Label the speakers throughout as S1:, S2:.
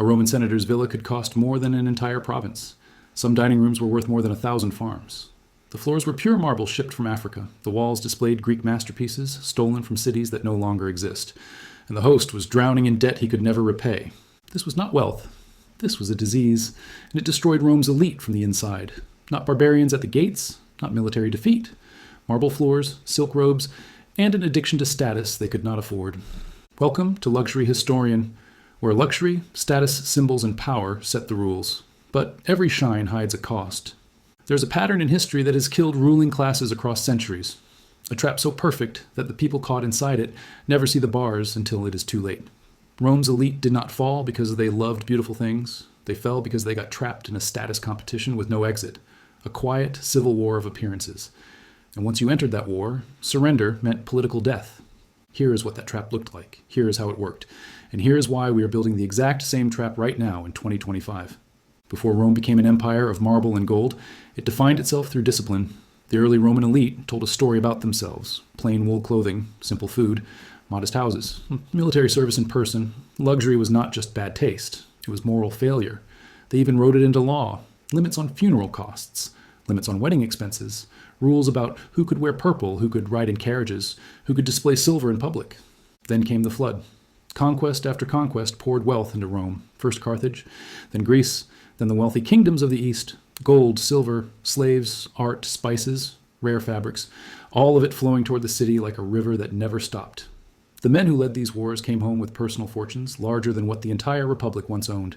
S1: A Roman senator's villa could cost more than an entire province. Some dining rooms were worth more than 1,000 farms. The floors were pure marble shipped from Africa. The walls displayed Greek masterpieces, stolen from cities that no longer exist. And the host was drowning in debt he could never repay. This was not wealth. This was a disease, and it destroyed Rome's elite from the inside. Not barbarians at the gates, not military defeat. Marble floors, silk robes, and an addiction to status they could not afford. Welcome to Luxury Historian, where luxury, status, symbols, and power set the rules. But every shine hides a cost. There's a pattern in history that has killed ruling classes across centuries. A trap so perfect that the people caught inside it never see the bars until it is too late. Rome's elite did not fall because they loved beautiful things. They fell because they got trapped in a status competition with no exit. A quiet civil war of appearances. And once you entered that war, surrender meant political death. Here is what that trap looked like. Here is how it worked. And here is why we are building the exact same trap right now in 2025. Before Rome became an empire of marble and gold, it defined itself through discipline. The early Roman elite told a story about themselves. Plain wool clothing, simple food, modest houses, military service in person. Luxury was not just bad taste. It was moral failure. They even wrote it into law. Limits on funeral costs, limits on wedding expenses, rules about who could wear purple, who could ride in carriages, who could display silver in public. Then came the flood. Conquest after conquest poured wealth into Rome. First Carthage, then Greece, then the wealthy kingdoms of the East. Gold, silver, slaves, art, spices, rare fabrics, all of it flowing toward the city like a river that never stopped. The men who led these wars came home with personal fortunes larger than what the entire republic once owned.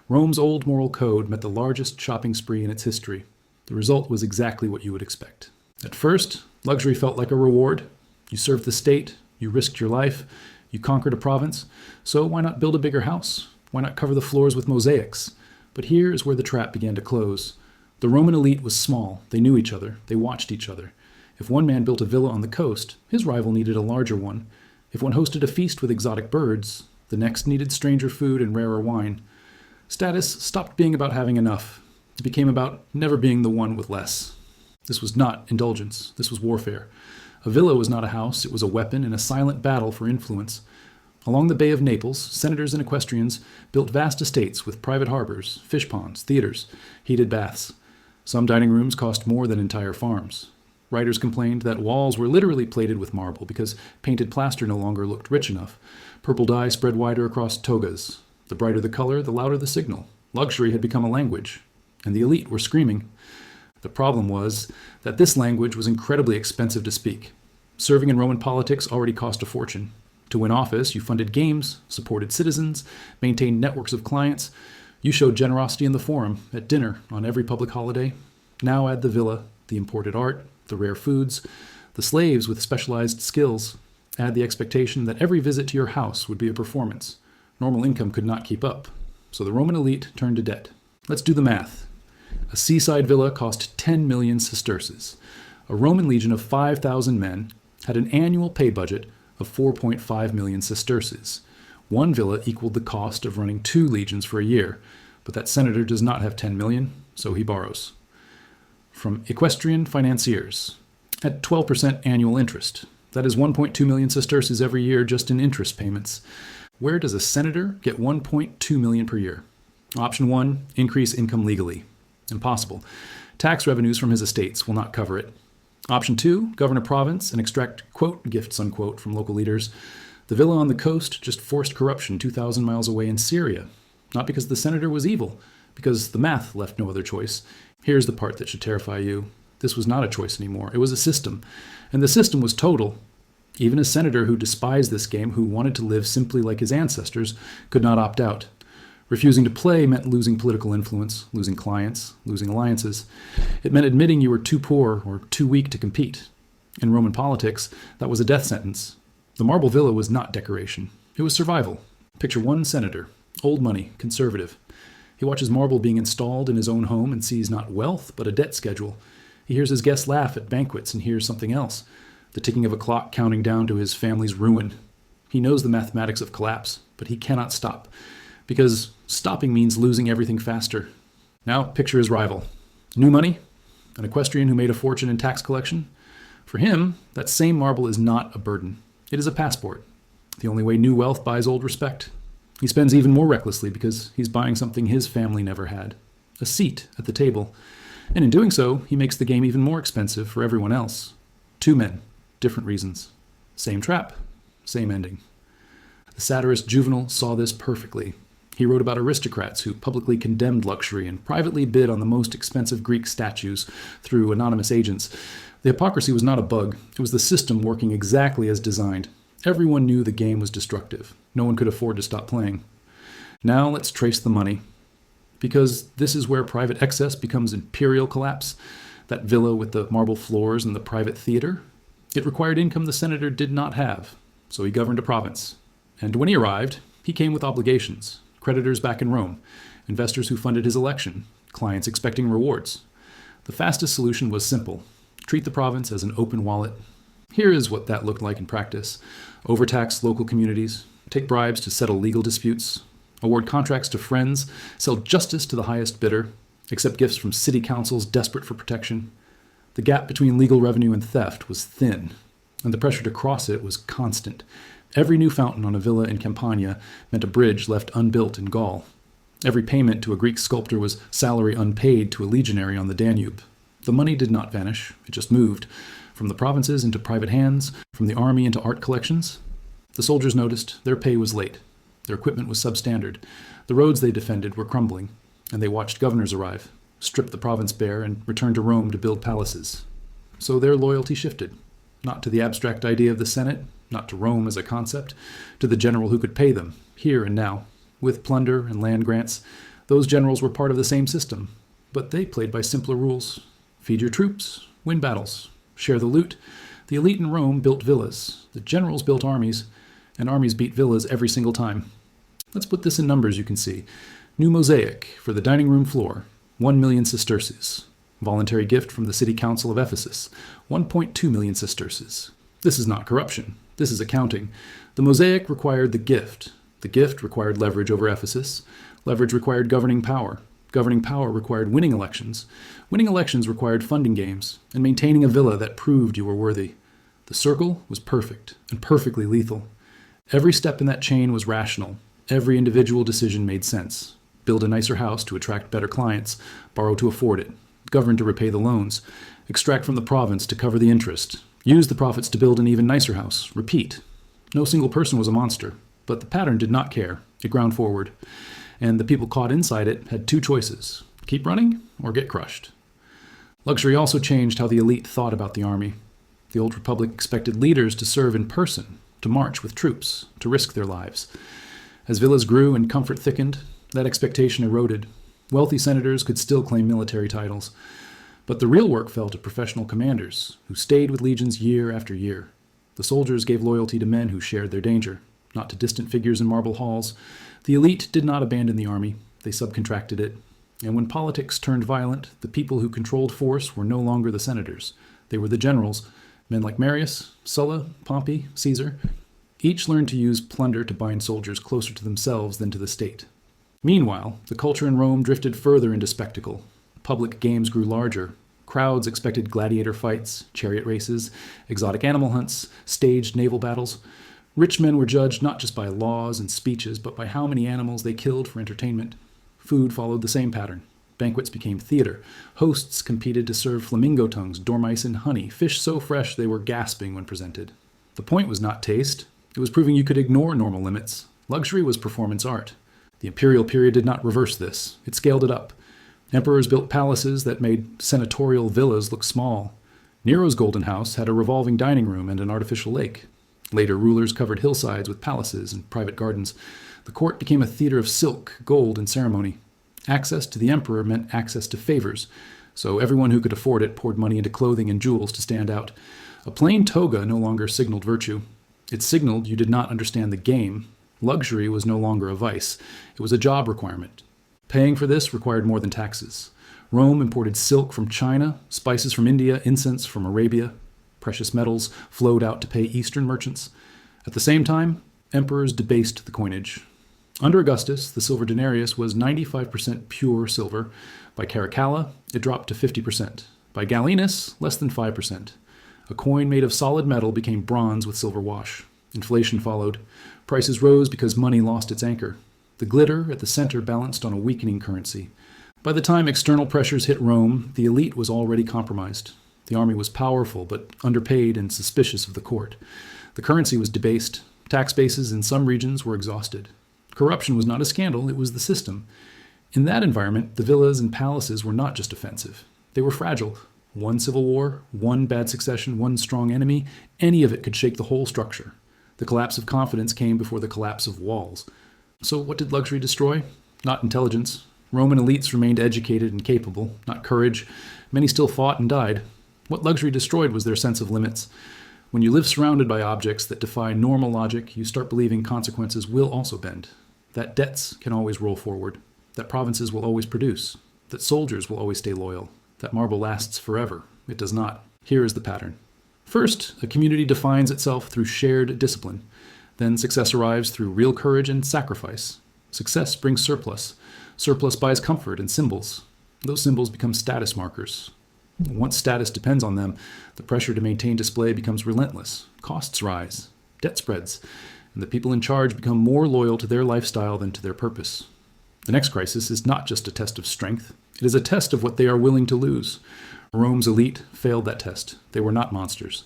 S1: Rome's old moral code met the largest shopping spree in its history. The result was exactly what you would expect. At first, luxury felt like a reward. You served the state, you risked your life, you conquered a province, so why not build a bigger house? Why not cover the floors with mosaics? But here is where the trap began to close. The Roman elite was small. They knew each other. They watched each other. If one man built a villa on the coast, his rival needed a larger one. If one hosted a feast with exotic birds, the next needed stranger food and rarer wine. Status stopped being about having enough. It became about never being the one with less. This was not indulgence. This was warfare. A villa was not a house. It was a weapon in a silent battle for influence. Along the Bay of Naples, senators and equestrians built vast estates with private harbors, fish ponds, theaters, heated baths. Some dining rooms cost more than entire farms. Writers complained that walls were literally plated with marble because painted plaster no longer looked rich enough. Purple dye spread wider across togas. The brighter the color, the louder the signal. Luxury had become a language, and the elite were screaming. The problem was that this language was incredibly expensive to speak. Serving in Roman politics already cost a fortune. To win office, you funded games, supported citizens, maintained networks of clients. You showed generosity in the forum, at dinner, on every public holiday. Now add the villa, the imported art, the rare foods, the slaves with specialized skills. Add the expectation that every visit to your house would be a performance. Normal income could not keep up. So the Roman elite turned to debt. Let's do the math. A seaside villa cost 10 million sesterces. A Roman legion of 5,000 men had an annual pay budget of 4.5 million sesterces. One villa equaled the cost of running 2 legions for a year, but that senator does not have 10 million, so he borrows. From equestrian financiers, at 12% annual interest. That is 1.2 million sesterces every year just in interest payments. Where does a senator get 1.2 million per year? Option 1, increase income legally. Impossible. Tax revenues from his estates will not cover it. Option 2, govern a province and extract, quote, gifts, unquote, from local leaders. The villa on the coast just forced corruption 2,000 miles away in Syria. Not because the senator was evil, because the math left no other choice. Here's the part that should terrify you. This was not a choice anymore. It was a system. And the system was total. Even a senator who despised this game, who wanted to live simply like his ancestors, could not opt out. Refusing to play meant losing political influence, losing clients, losing alliances. It meant admitting you were too poor or too weak to compete. In Roman politics, that was a death sentence. The marble villa was not decoration. It was survival. Picture one senator, old money, conservative. He watches marble being installed in his own home and sees not wealth, but a debt schedule. He hears his guests laugh at banquets and hears something else, the ticking of a clock counting down to his family's ruin. He knows the mathematics of collapse, but he cannot stop, because stopping means losing everything faster. Now picture his rival. New money, an equestrian who made a fortune in tax collection. For him, that same marble is not a burden. It is a passport. The only way new wealth buys old respect. He spends even more recklessly because he's buying something his family never had, a seat at the table. And in doing so, he makes the game even more expensive for everyone else. Two men, different reasons. Same trap, same ending. The satirist Juvenal saw this perfectly. He wrote about aristocrats who publicly condemned luxury and privately bid on the most expensive Greek statues through anonymous agents. The hypocrisy was not a bug. It was the system working exactly as designed. Everyone knew the game was destructive. No one could afford to stop playing. Now let's trace the money. Because this is where private excess becomes imperial collapse. That villa with the marble floors and the private theater. It required income the senator did not have, so he governed a province. And when he arrived, he came with obligations. Creditors back in Rome, investors who funded his election, clients expecting rewards. The fastest solution was simple. Treat the province as an open wallet. Here is what that looked like in practice. Overtax local communities, take bribes to settle legal disputes, award contracts to friends, sell justice to the highest bidder, accept gifts from city councils desperate for protection. The gap between legal revenue and theft was thin, and the pressure to cross it was constant. Every new fountain on a villa in Campania meant a bridge left unbuilt in Gaul. Every payment to a Greek sculptor was salary unpaid to a legionary on the Danube. The money did not vanish, it just moved, from the provinces into private hands, from the army into art collections. The soldiers noticed their pay was late. Their equipment was substandard. The roads they defended were crumbling, and they watched governors arrive, strip the province bare, and return to Rome to build palaces. So their loyalty shifted, not to the abstract idea of the Senate, not to Rome as a concept, to the general who could pay them, here and now. With plunder and land grants, those generals were part of the same system, but they played by simpler rules. Feed your troops, win battles, share the loot. The elite in Rome built villas, the generals built armies, and armies beat villas every single time. Let's put this in numbers you can see. New mosaic for the dining room floor, 1 million sesterces. Voluntary gift from the city council of Ephesus, 1.2 million sesterces. This is not corruption. This is accounting. The mosaic required the gift. The gift required leverage over Ephesus. Leverage required governing power. Governing power required winning elections. Winning elections required funding games and maintaining a villa that proved you were worthy. The circle was perfect and perfectly lethal. Every step in that chain was rational. Every individual decision made sense. Build a nicer house to attract better clients. Borrow to afford it. Govern to repay the loans. Extract from the province to cover the interest. Use the profits to build an even nicer house. Repeat. No single person was a monster, but the pattern did not care. It ground forward. And the people caught inside it had two choices. Keep running or get crushed. Luxury also changed how the elite thought about the army. The old republic expected leaders to serve in person, to march with troops, to risk their lives. As villas grew and comfort thickened, that expectation eroded. Wealthy senators could still claim military titles. But the real work fell to professional commanders, who stayed with legions year after year. The soldiers gave loyalty to men who shared their danger, not to distant figures in marble halls. The elite did not abandon the army, they subcontracted it. And when politics turned violent, the people who controlled force were no longer the senators. They were the generals, men like Marius, Sulla, Pompey, Caesar. Each learned to use plunder to bind soldiers closer to themselves than to the state. Meanwhile, the culture in Rome drifted further into spectacle. Public games grew larger. Crowds expected gladiator fights, chariot races, exotic animal hunts, staged naval battles. Rich men were judged not just by laws and speeches, but by how many animals they killed for entertainment. Food followed the same pattern. Banquets became theater. Hosts competed to serve flamingo tongues, dormice, and honey, fish so fresh they were gasping when presented. The point was not taste. It was proving you could ignore normal limits. Luxury was performance art. The imperial period did not reverse this. It scaled it up. Emperors built palaces that made senatorial villas look small. Nero's Golden House had a revolving dining room and an artificial lake. Later rulers covered hillsides with palaces and private gardens. The court became a theater of silk, gold, and ceremony. Access to the emperor meant access to favors, so everyone who could afford it poured money into clothing and jewels to stand out. A plain toga no longer signaled virtue. It signaled you did not understand the game. Luxury was no longer a vice. It was a job requirement. Paying for this required more than taxes. Rome imported silk from China, spices from India, incense from Arabia. Precious metals flowed out to pay Eastern merchants. At the same time, emperors debased the coinage. Under Augustus, the silver denarius was 95% pure silver. By Caracalla, it dropped to 50%. By Gallienus, less than 5%. A coin made of solid metal became bronze with silver wash. Inflation followed. Prices rose because money lost its anchor. The glitter at the center balanced on a weakening currency. By the time external pressures hit Rome, the elite was already compromised. The army was powerful, but underpaid and suspicious of the court. The currency was debased. Tax bases in some regions were exhausted. Corruption was not a scandal, it was the system. In that environment, the villas and palaces were not just offensive. They were fragile. One civil war, one bad succession, one strong enemy, any of it could shake the whole structure. The collapse of confidence came before the collapse of walls. So what did luxury destroy? Not intelligence. Roman elites remained educated and capable, not courage. Many still fought and died. What luxury destroyed was their sense of limits. When you live surrounded by objects that defy normal logic, you start believing consequences will also bend. That debts can always roll forward. That provinces will always produce. That soldiers will always stay loyal. That marble lasts forever. It does not. Here is the pattern. First, a community defines itself through shared discipline. Then success arrives through real courage and sacrifice. Success brings surplus. Surplus buys comfort and symbols. Those symbols become status markers. Once status depends on them, the pressure to maintain display becomes relentless. Costs rise. Debt spreads. And the people in charge become more loyal to their lifestyle than to their purpose. The next crisis is not just a test of strength. It is a test of what they are willing to lose. Rome's elite failed that test. They were not monsters.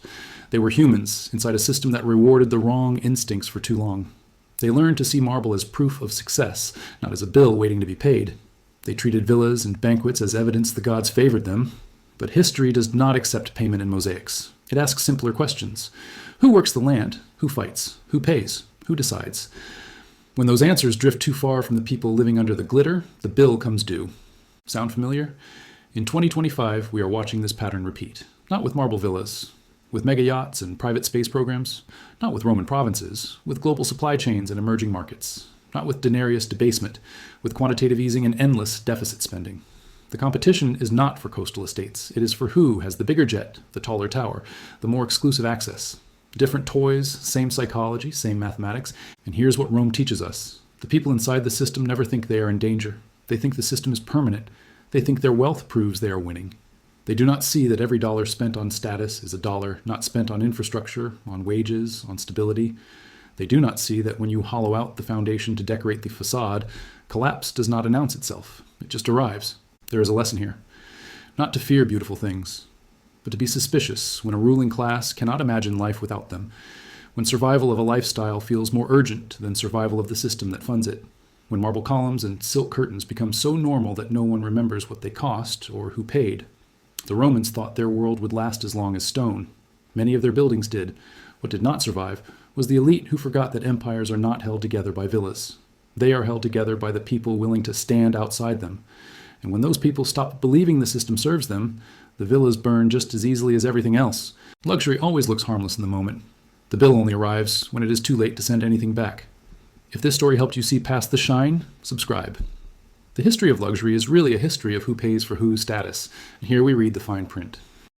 S1: They were humans inside a system that rewarded the wrong instincts for too long. They learned to see marble as proof of success, not as a bill waiting to be paid. They treated villas and banquets as evidence the gods favored them. But history does not accept payment in mosaics. It asks simpler questions. Who works the land? Who fights? Who pays? Who decides? When those answers drift too far from the people living under the glitter, the bill comes due. Sound familiar? In 2025, we are watching this pattern repeat. Not with marble villas, with mega yachts and private space programs, not with Roman provinces, with global supply chains and emerging markets, not with denarius debasement, with quantitative easing and endless deficit spending. The competition is not for coastal estates. It is for who has the bigger jet, the taller tower, the more exclusive access. Different toys, same psychology, same mathematics. And here's what Rome teaches us. The people inside the system never think they are in danger. They think the system is permanent. They think their wealth proves they are winning. They do not see that every dollar spent on status is a dollar not spent on infrastructure, on wages, on stability. They do not see that when you hollow out the foundation to decorate the facade, collapse does not announce itself. It just arrives. There is a lesson here. Not to fear beautiful things, but to be suspicious when a ruling class cannot imagine life without them, when survival of a lifestyle feels more urgent than survival of the system that funds it, when marble columns and silk curtains become so normal that no one remembers what they cost or who paid. The Romans thought their world would last as long as stone. Many of their buildings did. What did not survive was the elite who forgot that empires are not held together by villas. They are held together by the people willing to stand outside them. And when those people stop believing the system serves them, the villas burn just as easily as everything else. Luxury always looks harmless in the moment. The bill only arrives when it is too late to send anything back. If this story helped you see past the shine, subscribe. The history of luxury is really a history of who pays for whose status. And here we read the fine print.